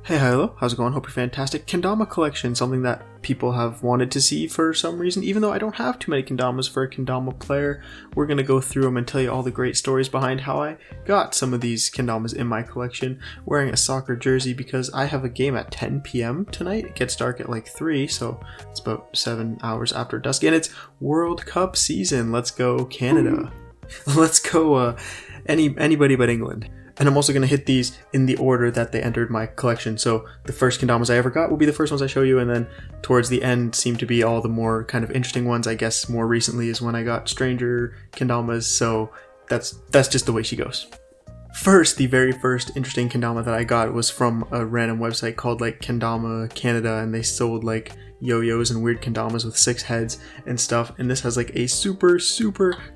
Hey, hello, how's it going? Hope you're fantastic. Kendama collection, something that people have wanted to see for some reason, even though I don't have too many kendamas for a kendama player. We're going to go through them and tell you all the great stories behind how I got some of these kendamas in my collection, wearing a soccer jersey because I have a game at 10 p.m. tonight. It gets dark at like 3, so it's about 7 hours after dusk, and it's World Cup season. Let's go Canada. Let's go anybody but England. And I'm also going to hit these in the order that they entered my collection. So the first kendamas I ever got will be the first ones I show you, and then towards the end seem to be all the more kind of interesting ones. I guess more recently is when I got stranger kendamas, so that's just the way she goes. First, the very first interesting kendama that I got was from a random website called like Kendama Canada, and they sold like yo-yos and weird kendamas with 6 heads and stuff. And this has like a super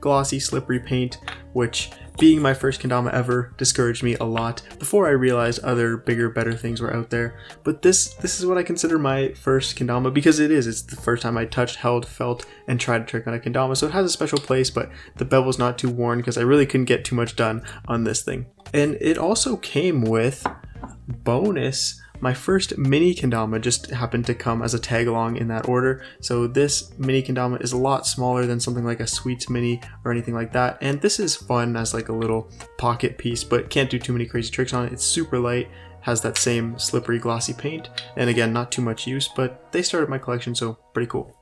glossy slippery paint, which being my first kendama ever discouraged me a lot before I realized other bigger, better things were out there. But this is what I consider my first kendama, because it's the first time I touched, held, felt, and tried a trick on a kendama. So it has a special place, but the bevel's not too worn because I really couldn't get too much done on this thing. And it also came with bonus. My first mini kendama just happened to come as a tag along in that order. So this mini kendama is a lot smaller than something like a Sweets mini or anything like that. And this is fun as like a little pocket piece, but can't do too many crazy tricks on it. It's super light, has that same slippery glossy paint. And again, not too much use, but they started my collection, so pretty cool.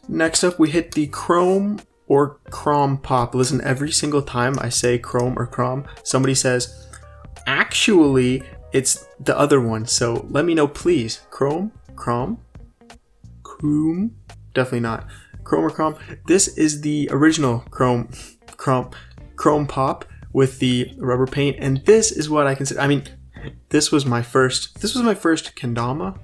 Next up, we hit the chrome or crom pop. Listen, every single time I say chrome or crom, somebody says, actually, it's the other one, so let me know, please. Chrome? Crom? Chrome? Definitely not. Chrome or crom? This is the original chrome pop with the rubber paint, and this is what I consider. I mean, this was my first kendama.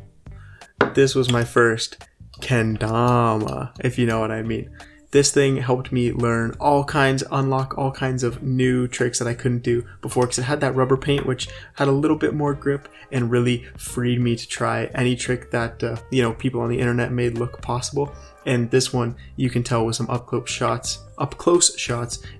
This was my first kendama, if you know what I mean. This thing helped me learn unlock all kinds of new tricks that I couldn't do before, because it had that rubber paint, which had a little bit more grip and really freed me to try any trick that people on the internet made look possible. And this one, you can tell with some up close shots,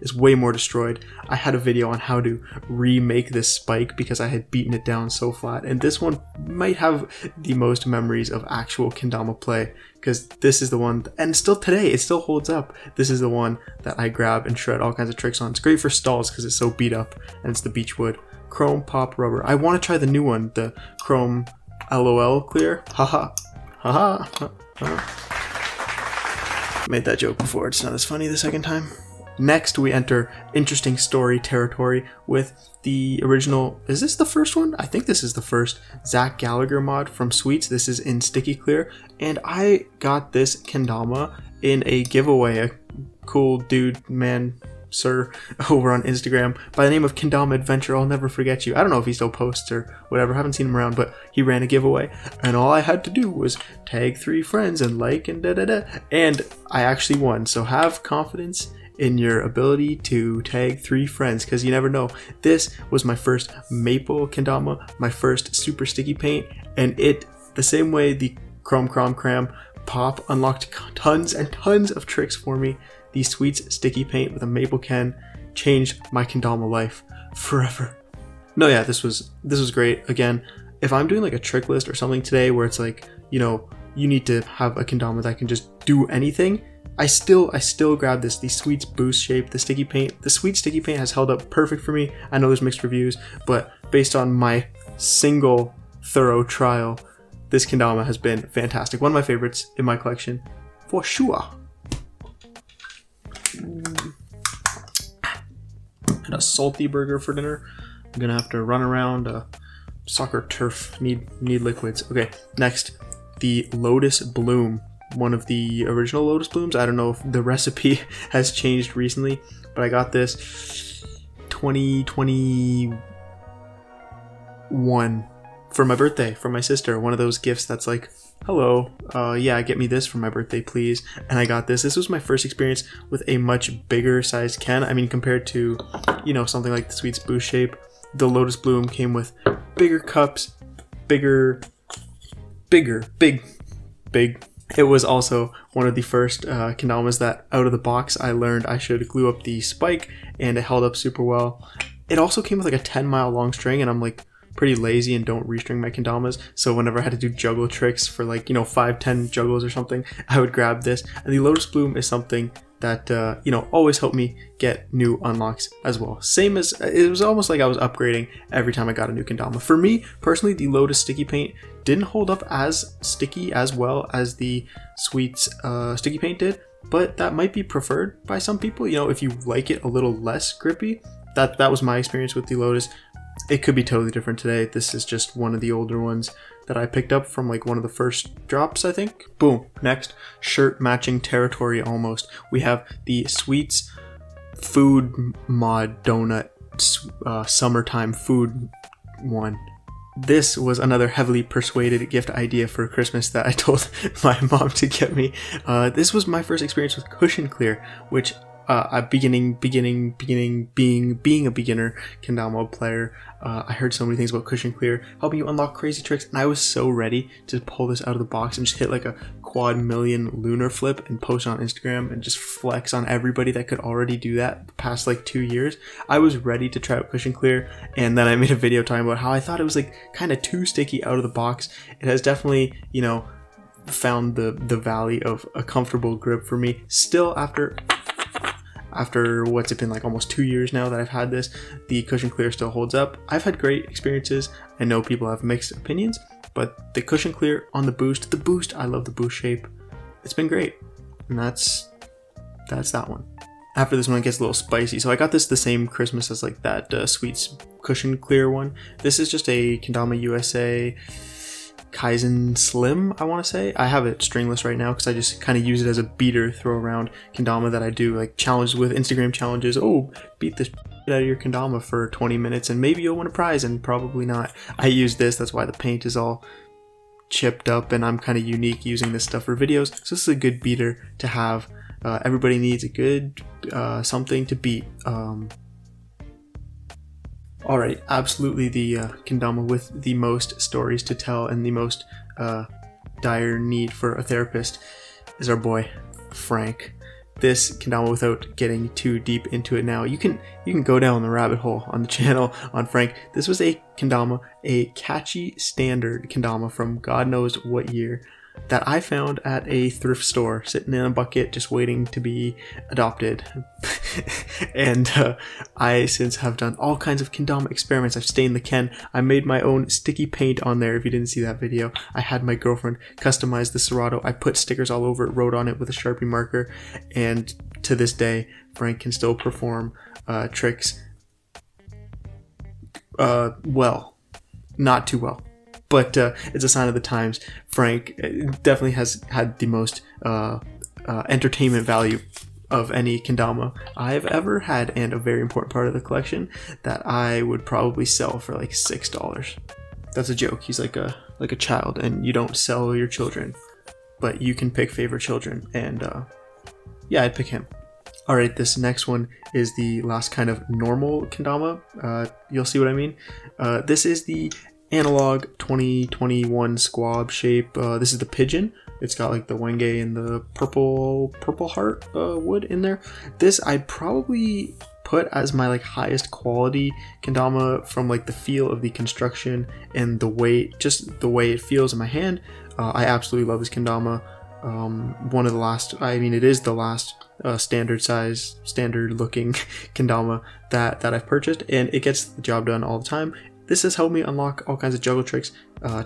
is way more destroyed. I had a video on how to remake this spike because I had beaten it down so flat. And this one might have the most memories of actual kendama play, because this is the one, and still today, it still holds up. This is the one that I grab and shred all kinds of tricks on. It's great for stalls because it's so beat up, and it's the Beechwood Chrome Pop Rubber. I want to try the new one, the Chrome LOL Clear. Haha. Haha. Made that joke before, it's not as funny the second time. Next, we enter interesting story territory with the original, is this the first one? I think this is the first Zach Gallagher mod from Sweets. This is in Sticky Clear, and I got this kendama in a giveaway. A cool dude, man, sir, over on Instagram by the name of Kendama Adventure. I'll never forget you. I don't know if he still posts or whatever, haven't seen him around, but he ran a giveaway, and all I had to do was tag 3 friends and like and and I actually won. So have confidence in your ability to tag 3 friends, because you never know. This was my first maple kendama, my first super sticky paint, and it, the same way the chrome cram pop unlocked tons and tons of tricks for me, the Sweets sticky paint with a maple ken changed my kendama life forever. No, yeah, this was great. Again, if I'm doing like a trick list or something today where it's like, you need to have a kendama that can just do anything, I still grab this, the Sweets boost shape, the sticky paint. The Sweets sticky paint has held up perfect for me. I know there's mixed reviews, but based on my single thorough trial, this kendama has been fantastic. One of my favorites in my collection, for sure. And a salty burger for dinner. I'm gonna have to run around a soccer turf. Need liquids. Okay, next, the Lotus Bloom. One of the original Lotus Blooms. I don't know if the recipe has changed recently, but I got this 2021 for my birthday from my sister. One of those gifts that's like, hello, yeah, get me this for my birthday, please. And I got this. This was my first experience with a much bigger sized can. I mean, compared to, something like the Sweets Boost shape, the Lotus Bloom came with bigger cups, big. It was also one of the first kendamas that out of the box I learned I should glue up the spike, and it held up super well. It also came with like a 10-mile long string, and I'm like, pretty lazy and don't restring my kendamas. So whenever I had to do juggle tricks for like, 5-10 juggles or something, I would grab this. And the Lotus Bloom is something that, always helped me get new unlocks as well. Same as, it was almost like I was upgrading every time I got a new kendama. For me, personally, the Lotus sticky paint didn't hold up as sticky as well as the Sweets sticky paint did, but that might be preferred by some people. If you like it a little less grippy, that was my experience with the Lotus. It could be totally different today. This is just one of the older ones that I picked up from like one of the first drops, I think. Boom. Next, shirt matching territory almost. We have the Sweets food mod donut summertime food one. This was another heavily persuaded gift idea for Christmas that I told my mom to get me. This was my first experience with cushion clear, which being a beginner kendama player, I heard so many things about cushion clear helping you unlock crazy tricks, and I was so ready to pull this out of the box and just hit like a quad million lunar flip and post on Instagram and just flex on everybody that could already do that the past like 2 years. I was ready to try out cushion clear, and then I made a video talking about how I thought it was like kind of too sticky out of the box. It has definitely, found the valley of a comfortable grip for me. Still, after what's it been, like almost 2 years now that I've had this, the cushion clear still holds up. I've had great experiences. I know people have mixed opinions, but the cushion clear on the boost, I love the boost shape. It's been great. And that's that one. After this one, it gets a little spicy. So I got this the same Christmas as like that Sweets cushion clear one. This is just a Kendama USA Kaizen Slim, I want to say. I have it stringless right now because I just kind of use it as a beater throw around kendama that I do like challenges with, Instagram challenges. Oh, beat this out of your kendama for 20 minutes and maybe you'll win a prize, and probably not. I use this, that's why the paint is all chipped up, and I'm kind of unique using this stuff for videos. So this is a good beater to have. Everybody needs a good something to beat. Alright, absolutely the kendama with the most stories to tell and the most dire need for a therapist is our boy Frank. This kendama, without getting too deep into it now, you can go down the rabbit hole on the channel on Frank. This was a kendama, a catchy standard kendama from God knows what year, that I found at a thrift store sitting in a bucket just waiting to be adopted. And I since have done all kinds of kendama experiments. I've stained the ken. I made my own sticky paint on there. If you didn't see that video, I had my girlfriend customize the Serato. I put stickers all over it, wrote on it with a Sharpie marker, and to this day Frank can still perform tricks well, not too well, but it's a sign of the times. Frank definitely has had the most entertainment value of any kendama I've ever had, and a very important part of the collection that I would probably sell for like $6. That's a joke. He's like a child, and you don't sell your children, but you can pick favorite children, and yeah, I'd pick him. Alright, this next one is the last kind of normal kendama. You'll see what I mean. This is the analog 2021 squab shape. This is the pigeon. It's got like the wenge and the purple heart wood in there. This I'd probably put as my like highest quality kendama from like the feel of the construction and the weight, just the way it feels in my hand. I absolutely love this kendama. One of the last, it is the last standard size, standard looking kendama that I've purchased, and it gets the job done all the time. This has helped me unlock all kinds of juggle tricks,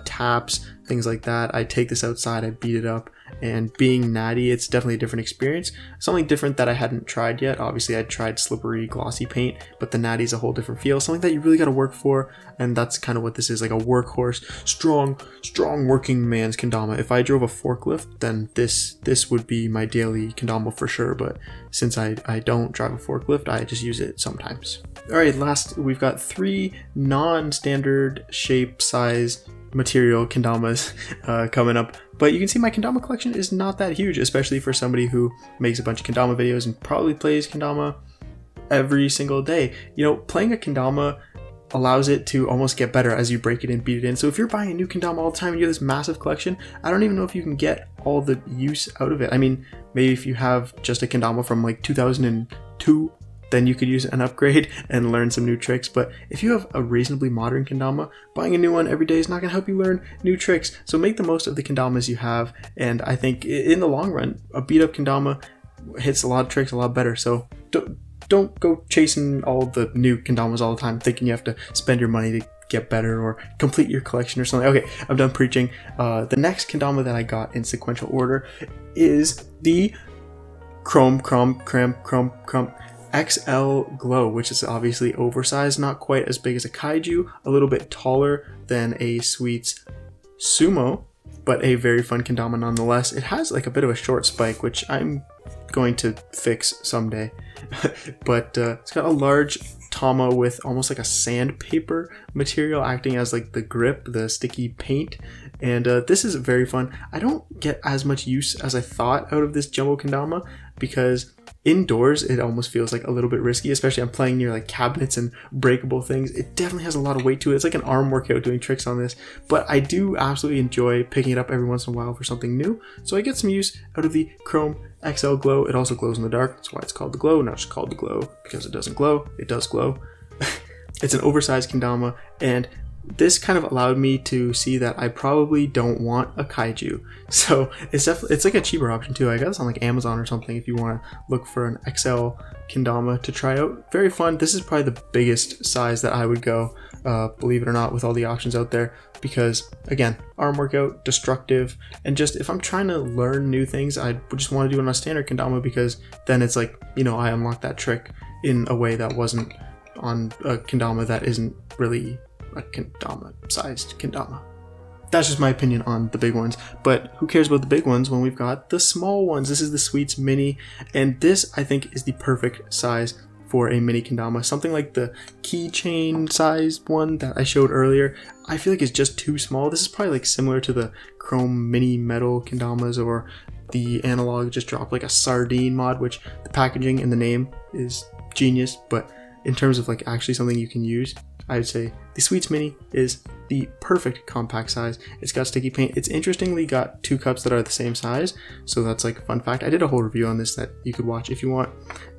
taps, things like that. I take this outside, I beat it up, and being natty, it's definitely a different experience. Something different that I hadn't tried yet. Obviously, I'd tried slippery, glossy paint, but the natty is a whole different feel. Something that you really got to work for, and that's kind of what this is, like a workhorse, strong working man's kendama. If I drove a forklift, then this would be my daily kendama for sure, but since I don't drive a forklift, I just use it sometimes. Alright, last, we've got 3 non-standard shape, size, material kendamas coming up, but you can see my kendama collection is not that huge, especially for somebody who makes a bunch of kendama videos and probably plays kendama every single day. Playing a kendama allows it to almost get better as you break it and beat it in. So if you're buying a new kendama all the time and you have this massive collection, I don't even know if you can get all the use out of it. Maybe if you have just a kendama from like 2002, then you could use an upgrade and learn some new tricks. But if you have a reasonably modern kendama, buying a new one every day is not going to help you learn new tricks. So make the most of the kendamas you have, and I think in the long run, a beat up kendama hits a lot of tricks a lot better. So don't go chasing all the new kendamas all the time, thinking you have to spend your money to get better or complete your collection or something. Okay, I'm done preaching. The next kendama that I got in sequential order is the Chrome XL Glow, which is obviously oversized, not quite as big as a kaiju, a little bit taller than a Sweets Sumo, but a very fun kendama nonetheless. It has like a bit of a short spike, which I'm going to fix someday. But it's got a large tama with almost like a sandpaper material acting as like the grip, the sticky paint, and this is very fun. I don't get as much use as I thought out of this jumbo kendama because indoors it almost feels like a little bit risky, especially I'm playing near like cabinets and breakable things. It definitely has a lot of weight to it. It's like an arm workout doing tricks on this, but I do absolutely enjoy picking it up every once in a while for something new. So I get some use out of the Chrome XL Glow. It also glows in the dark. That's why it's called the Glow, not just called the Glow because it doesn't glow. It does glow. It's an oversized kendama, and this kind of allowed me to see that I probably don't want a kaiju. So it's like a cheaper option too. I got this on like Amazon or something if you want to look for an XL kendama to try out. Very fun. This is probably the biggest size that I would go, believe it or not, with all the options out there, because again, arm workout, destructive, and just if I'm trying to learn new things, I just want to do it on a standard kendama because then it's like, you know, I unlock that trick in a way that wasn't on a kendama that isn't really a kendama sized kendama. That's just my opinion on the big ones, but who cares about the big ones when we've got the small ones? This is the Sweets Mini, and this I think is the perfect size for a mini kendama. Something like the keychain sized one that I showed earlier, I feel like it's just too small. This is probably like similar to the Chrome Mini Metal kendamas or the Analog just dropped like a sardine mod, which the packaging and the name is genius, but in terms of like actually something you can use, I would say the Sweets Mini is the perfect compact size. It's got sticky paint. It's interestingly got two cups that are the same size, so that's like a fun fact. I did a whole review on this that you could watch if you want.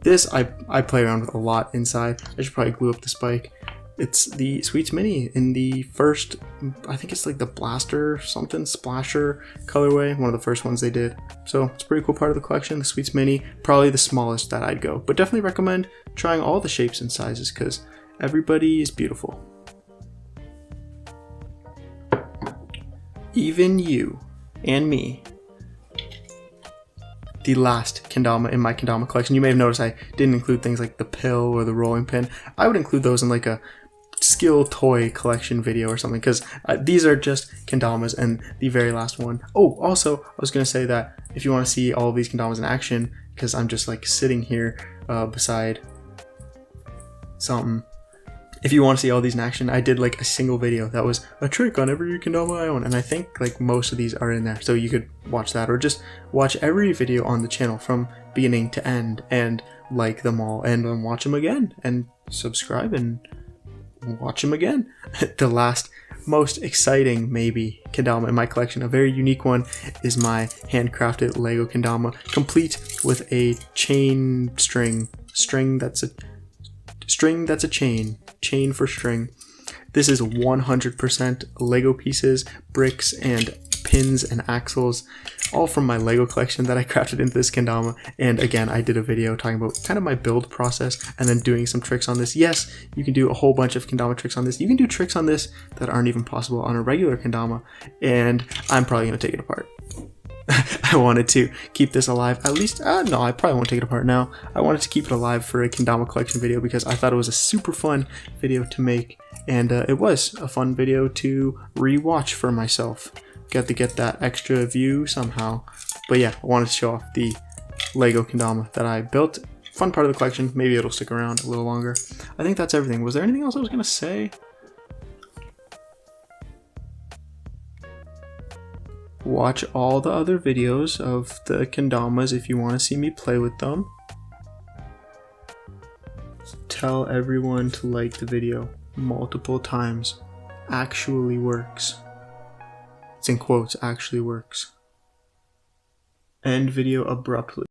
This I play around with a lot inside. I should probably glue up the spike. It's the Sweets Mini in the first, I think it's like the Blaster something, Splasher colorway, one of the first ones they did. So it's a pretty cool part of the collection. The Sweets Mini, probably the smallest that I'd go, but definitely recommend trying all the shapes and sizes because everybody is beautiful. Even you and me. The last kendama in my kendama collection. You may have noticed I didn't include things like the pill or the rolling pin. I would include those in like a skill toy collection video or something because these are just kendamas and the very last one. Oh, also I was going to say that if you want to see all of these kendamas in action, because I'm just like sitting here beside something. If you want to see all these in action, I did like a single video that was a trick on every kendama I own, and I think like most of these are in there, so you could watch that or just watch every video on the channel from beginning to end and like them all and watch them again and subscribe and watch them again. The last most exciting maybe kendama in my collection, a very unique one, is my handcrafted Lego kendama, complete with a chain string that's a chain for string. This is 100% Lego pieces, bricks, and pins and axles, all from my Lego collection that I crafted into this kendama. And again, I did a video talking about kind of my build process and then doing some tricks on this. Yes, you can do a whole bunch of kendama tricks on this. You can do tricks on this that aren't even possible on a regular kendama, and I'm probably going to take it apart. I wanted to keep this alive, at least, no, I probably won't take it apart now. I wanted to keep it alive for a kendama collection video because I thought it was a super fun video to make, and it was a fun video to re-watch for myself. Got to get that extra view somehow. But yeah, I wanted to show off the Lego kendama that I built. Fun part of the collection, maybe it'll stick around a little longer. I think that's everything. Was there anything else I was going to say? Watch all the other videos of the kendamas if you want to see me play with them. Tell everyone to like the video multiple times. Actually works. It's in quotes, actually works. End video abruptly.